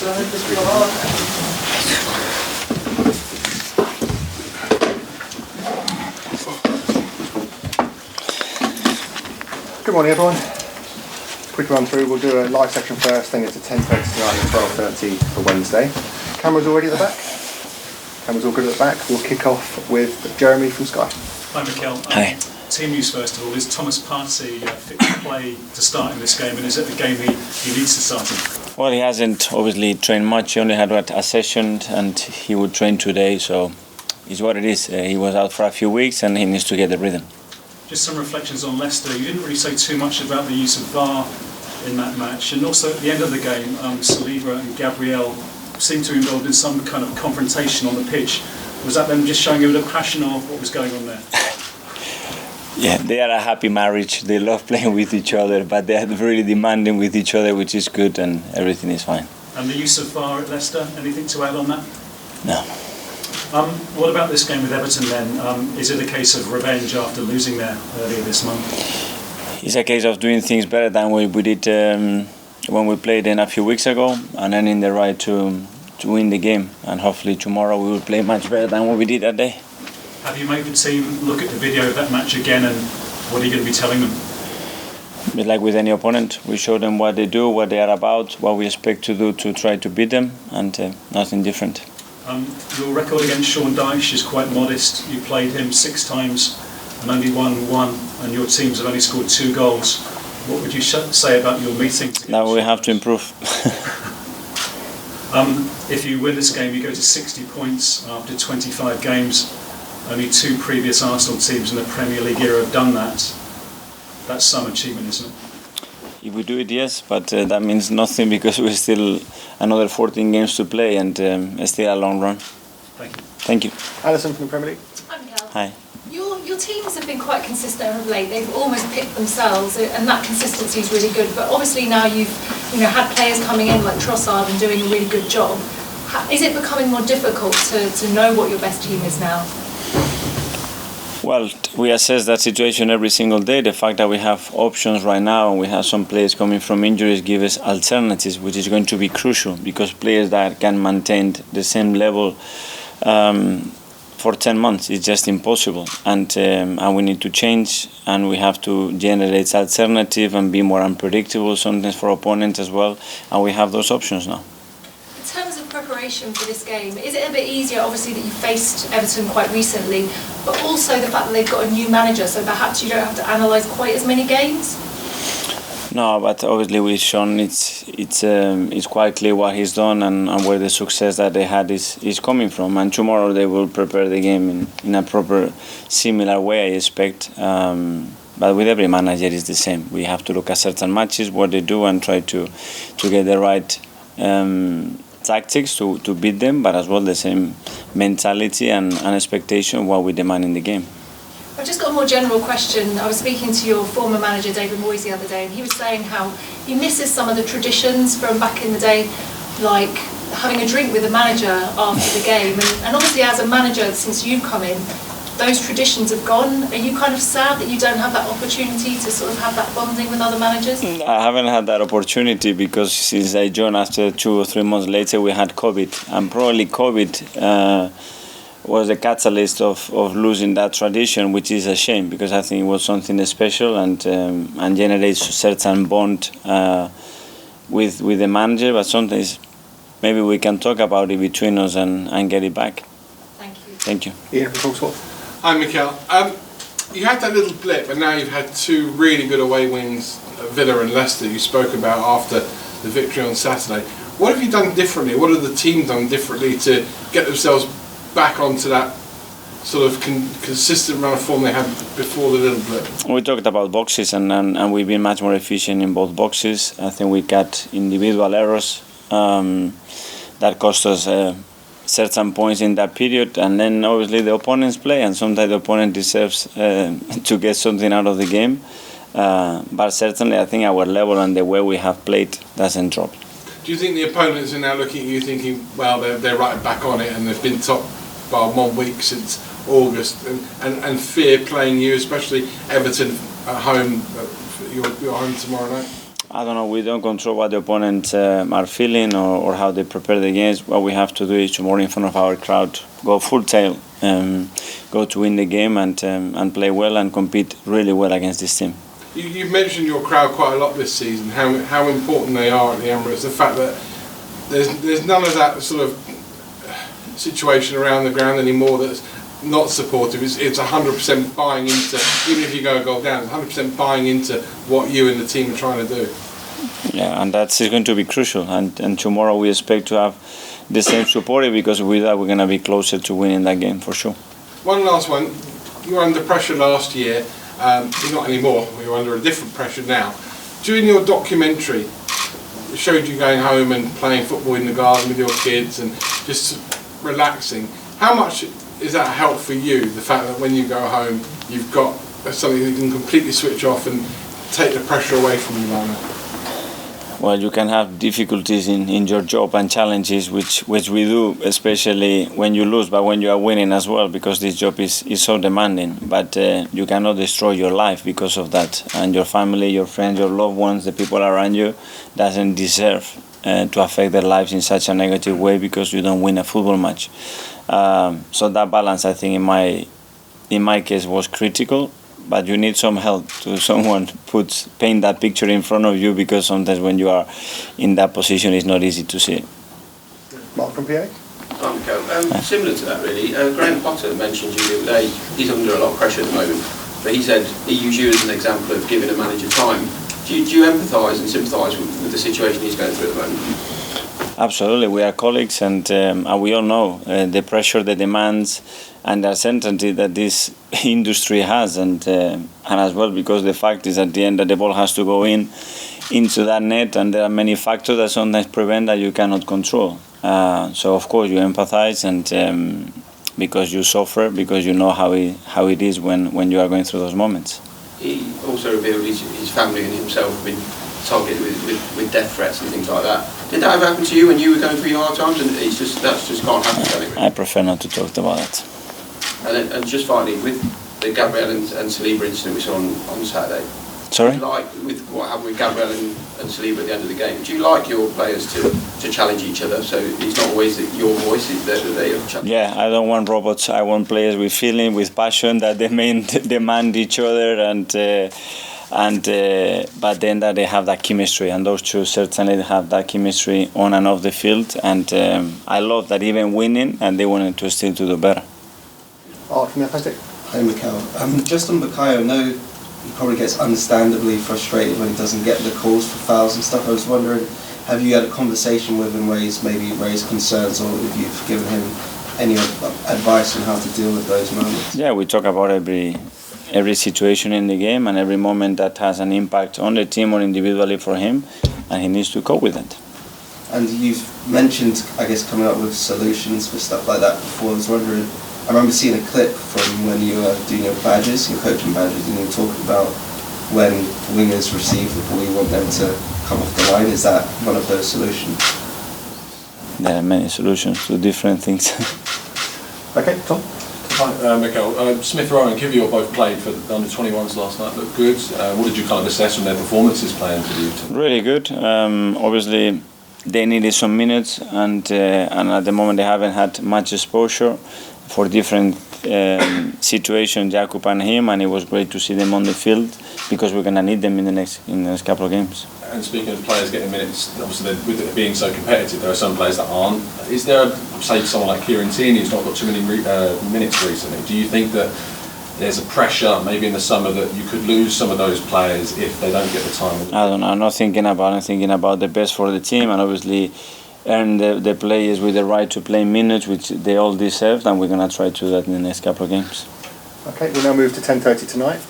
Good morning, everyone. Quick run through. We'll do a live section first, then it's at 10:30 tonight and 12:30 for Wednesday. Cameras already at the back? Cameras all good at the back. We'll kick off with Jeremy from Sky. Hi, Mikel. Hi. Team news first of all. Is Thomas Partey fit to play to start in this game, and is it the game he needs to start in? Well, he hasn't obviously trained much. He only had a session and he would train today, so it's what it is. He was out for a few weeks and he needs to get the rhythm. Just some reflections on Leicester. You didn't really say too much about the use of VAR in that match, and also at the end of the game, Saliba and Gabriel seemed to be involved in some kind of confrontation on the pitch. Was that them just showing a bit of passion, or what was going on there? Yeah, they are a happy marriage. They love playing with each other, but they are really demanding with each other, which is good, and everything is fine. And the use of VAR at Leicester, anything to add on that? No. What about this game with Everton then? Is it a case of revenge after losing there earlier this month? It's a case of doing things better than we did when we played in a few weeks ago, and then in the right to win the game. And hopefully tomorrow we will play much better than what we did that day. Have you made the team look at the video of that match again, and what are you going to be telling them? But like with any opponent, we show them what they do, what they are about, what we expect to do to try to beat them, and nothing different. Your record against Sean Dyche is quite modest. You played him 6 times and only won 1, and your teams have only scored 2 goals. What would you say about your meetings? Now we have to improve. If you win this game, you go to 60 points after 25 games. Only 2 previous Arsenal teams in the Premier League era have done that. That's some achievement, isn't it? If we do it, yes, but that means nothing because we're still another 14 games to play, and it's still a long run. Thank you. Thank you. Alison from the Premier League. Hi, Mikel. Hi. Your teams have been quite consistent of late. They've almost picked themselves, and that consistency is really good. But obviously now you've had players coming in like Trossard and doing a really good job. Is it becoming more difficult to know what your best team is now? Well, we assess that situation every single day. The fact that we have options right now and we have some players coming from injuries give us alternatives, which is going to be crucial because players that can maintain the same level for 10 months is just impossible. And we need to change, and we have to generate alternative and be more unpredictable sometimes for opponents as well. And we have those options now. In terms of preparation for this game, is it a bit easier, obviously, that you faced Everton quite recently, but also the fact that they've got a new manager, so perhaps you don't have to analyse quite as many games? No, but obviously with Sean, it's quite clear what he's done and where the success that they had is coming from. And tomorrow they will prepare the game in a proper, similar way, I expect. But with every manager, it's the same. We have to look at certain matches, what they do, and try to get the right tactics to beat them, but as well the same mentality and expectation what we demand in the game. I've just got a more general question. I was speaking to your former manager David Moyes the other day, and he was saying how he misses some of the traditions from back in the day, like having a drink with the manager after the game, and obviously as a manager since you've come in, those traditions have gone. Are you kind of sad that you don't have that opportunity to sort of have that bonding with other managers? I haven't had that opportunity because since I joined after 2 or 3 months later we had COVID, and probably COVID was the catalyst of losing that tradition, which is a shame because I think it was something special and generates a certain bond with the manager, but sometimes maybe we can talk about it between us and get it back. Thank you. Thank you. Ian from Talksport. Hi, Mikel. You had that little blip, and now you've had 2 really good away wins, Villa and Leicester, you spoke about after the victory on Saturday. What have you done differently? What have the team done differently to get themselves back onto that sort of consistent run of form they had before the little blip? We talked about boxes, and we've been much more efficient in both boxes. I think we got individual errors that cost us certain points in that period, and then obviously the opponents play, and sometimes the opponent deserves to get something out of the game. But certainly I think our level and the way we have played doesn't drop. Do you think the opponents are now looking at you thinking, well, they're right back on it and they've been top by 1 week since August, and fear playing you, especially Everton at home? You're home tomorrow night? I don't know, we don't control what the opponents are feeling or how they prepare the games. What we have to do is tomorrow in front of our crowd, go full tail, go to win the game and play well and compete really well against this team. You've mentioned your crowd quite a lot this season, how important they are at the Emirates, the fact that there's none of that sort of situation around the ground anymore that's not supportive. It's 100% buying into, even if you go a goal down, it's 100% buying into what you and the team are trying to do. Yeah, and that's going to be crucial. And tomorrow we expect to have the same support, because with that we're going to be closer to winning that game for sure. One last one. You were under pressure last year. You're not anymore. You're under a different pressure now. During your documentary, it showed you going home and playing football in the garden with your kids and just relaxing. How much is that a help for you, the fact that when you go home you've got something that you can completely switch off and take the pressure away from you like that? Well, you can have difficulties in your job and challenges, which we do, especially when you lose, but when you are winning as well, because this job is so demanding. But you cannot destroy your life because of that. And your family, your friends, your loved ones, the people around you, doesn't deserve to affect their lives in such a negative way because you don't win a football match. So that balance, I think, in my case, was critical. But you need some help to someone paint that picture in front of you, because sometimes when you are in that position, it's not easy to see. Mark from PA? Similar to that, really. Graham Potter mentioned you the other day. He's under a lot of pressure at the moment, but he said he used you as an example of giving a manager time. Do you empathise and sympathise with the situation he's going through at the moment? Absolutely, we are colleagues, and we all know the pressure, the demands, and the uncertainty that this industry has, and as well, because the fact is at the end that the ball has to go into that net, and there are many factors that sometimes prevent that you cannot control. So of course you empathize, and because you suffer, because you know how it is when you are going through those moments. He also revealed his family and himself have been targeted with death threats and things like that. Did that ever happen to you when you were going through your hard times? And that's just can't happen, can it? I prefer not to talk about that. And just finally, with the Gabriel and Saliba incident we saw on Saturday. Sorry? With what happened with Gabriel and Saliba at the end of the game, do you like your players to challenge each other, so it's not always that your voice is that they are challenging? Yeah, I don't want robots. I want players with feeling, with passion, that they demand each other, but then that they have that chemistry, and those two certainly have that chemistry on and off the field, and I love that even winning, and they wanted to still to do better. Art from the Athletic. Hi Mikel. Just on Bukayo, I know he probably gets understandably frustrated when he doesn't get the calls for fouls and stuff. I was wondering, have you had a conversation with him where he's maybe raised concerns, or if you've given him any advice on how to deal with those moments? Yeah, we talk about every situation in the game and every moment that has an impact on the team or individually for him, and he needs to cope with it. And you've mentioned, I guess, coming up with solutions for stuff like that before. I was wondering, I remember seeing a clip from when you were doing your badges, your coaching badges, and you were talking about when wingers receive the ball, you want them to come off the line. Is that one of those solutions? There are many solutions to different things. Okay, Tom? Hi, Mikel. Smith Rowe and Kiwior both played for the under-21s last night. Looked good. What did you kind of assess from their performances playing for you? Really good. Obviously, they needed some minutes, and at the moment they haven't had much exposure for different situations, Jakub and him, and it was great to see them on the field, because we're going to need them in the next couple of games. And speaking of players getting minutes, obviously with it being so competitive, there are some players that aren't. Is there, say, someone like Kieran Tierney who's not got too many minutes recently? Do you think that there's a pressure maybe in the summer that you could lose some of those players if they don't get the time? I don't know. I'm not thinking about it. I'm thinking about the best for the team, and obviously earn the players with the right to play minutes, which they all deserve, and we're going to try to do that in the next couple of games. Okay, we'll now move to 10:30 tonight.